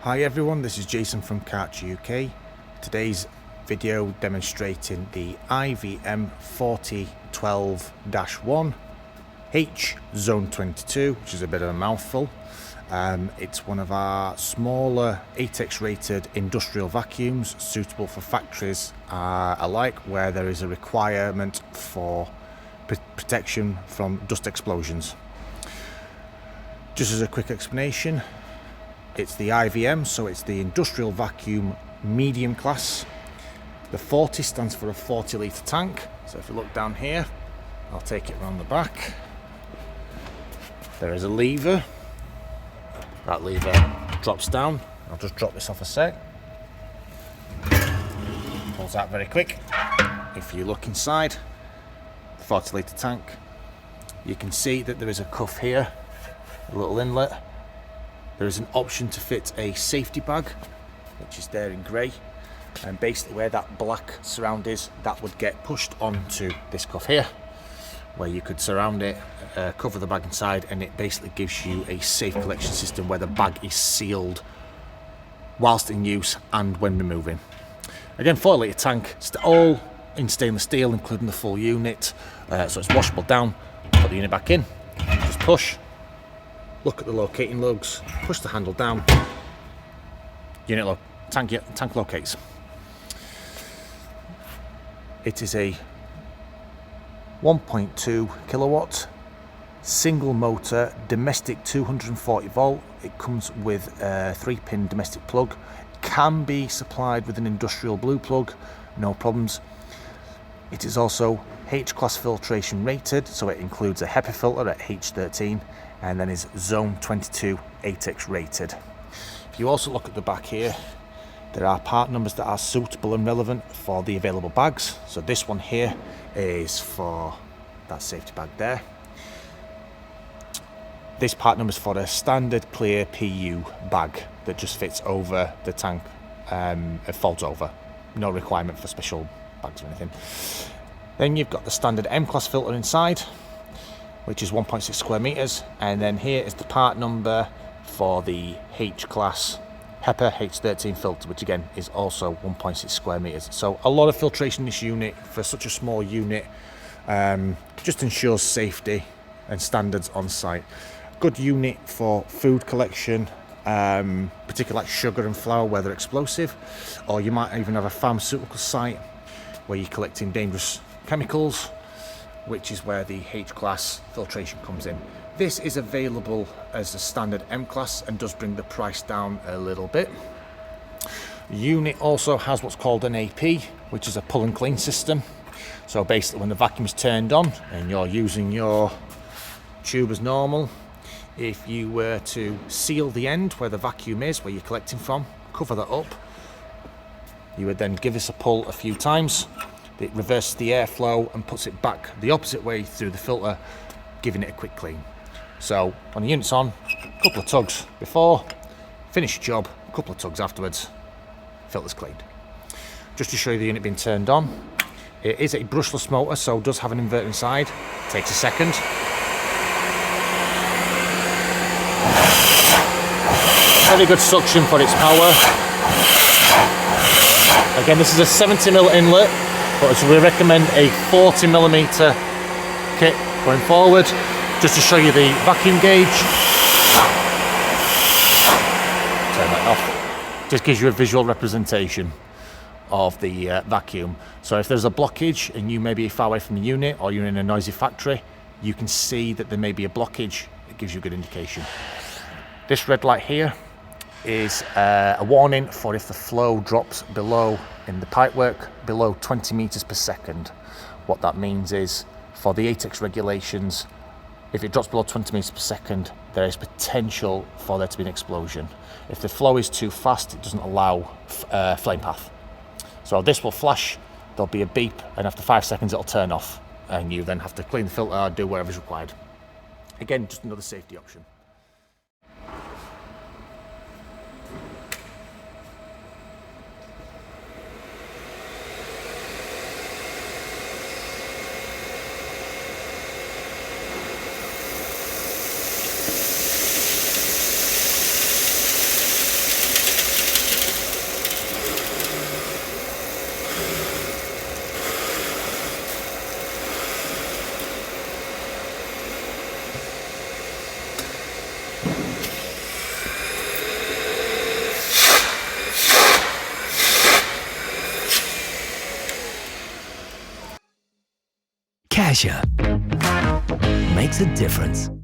Hi everyone, this is Jason from Karcher UK. Today's video demonstrating the IVM 4012-1 H Zone 22, which is a bit of a mouthful. It's one of our smaller Atex rated industrial vacuums suitable for factories alike, where there is a requirement for protection from dust explosions. Just as a quick explanation, it's the IVM, so it's the industrial vacuum medium class. The 40 stands for a 40 litre tank. So if you look down here, I'll take it around the back. There is a lever. That lever drops down. I'll just drop this off a sec. Pulls out very quick. If you look inside the 40 litre tank, you can see that there is a cuff here, a little inlet. There is an option to fit a safety bag, which is there in grey, and basically where that black surround is, that would get pushed onto this cuff here, where you could surround it, cover the bag inside, and it basically gives you a safe collection system where the bag is sealed whilst in use and when removing. Again, 4 litre tank, all in stainless steel, including the full unit, so it's washable down. Put the unit back in, just push. Look at the locating lugs, push the handle down, tank locates. It is a 1.2 kilowatt single motor domestic 240 volt. It comes with a 3-pin domestic plug. Can be supplied with an industrial blue plug, no problems. It is also H-class filtration rated, so it includes a Hepa filter at H13, and then is Zone 22 Atex rated. If you also look at the back here, there are part numbers that are suitable and relevant for the available bags. So this one here is for that safety bag there. This part number is for a standard clear PU bag that just fits over the tank. It folds over, no requirement for special bags or anything. Then you've got the standard M-class filter inside, which is 1.6 square meters, and then here is the part number for the H-class Hepa H13 filter, which again is also 1.6 square meters. So a lot of filtration in this unit for such a small unit, just ensures safety and standards on site. Good unit for food collection, particularly like sugar and flour where they're explosive, or you might even have a pharmaceutical site where you're collecting dangerous chemicals, which is where the H-class filtration comes in. This is available as a standard M-class and does bring the price down a little bit. The unit also has what's called an AP, which is a pull and clean system. So basically when the vacuum is turned on and you're using your tube as normal, if you were to seal the end where the vacuum is, where you're collecting from, cover that up, you would then give this a pull a few times. It reverses the airflow and puts it back the opposite way through the filter, giving it a quick clean. So when the unit's on, a couple of tugs before, finish your job, a couple of tugs afterwards, filter's cleaned. Just to show you the unit being turned on, it is a brushless motor, so it does have an inverter inside. It takes a second. Very good suction for its power. Again, this is a 70mm inlet, but we recommend a 40mm kit going forward. Just to show you the vacuum gauge. Turn that off. Just gives you a visual representation of the vacuum. So if there's a blockage and you may be far away from the unit or you're in a noisy factory, you can see that there may be a blockage. It gives you a good indication. This red light here is a warning for if the flow drops below in the pipework below 20 meters per second. What that means is, for the Atex regulations, if it drops below 20 meters per second, there is potential for there to be an explosion. If the flow is too fast, it doesn't allow flame path. So this will flash, there'll be a beep, and after 5 seconds it'll turn off, and you then have to clean the filter or do whatever is required. Again, just another safety option. Karcher makes a difference.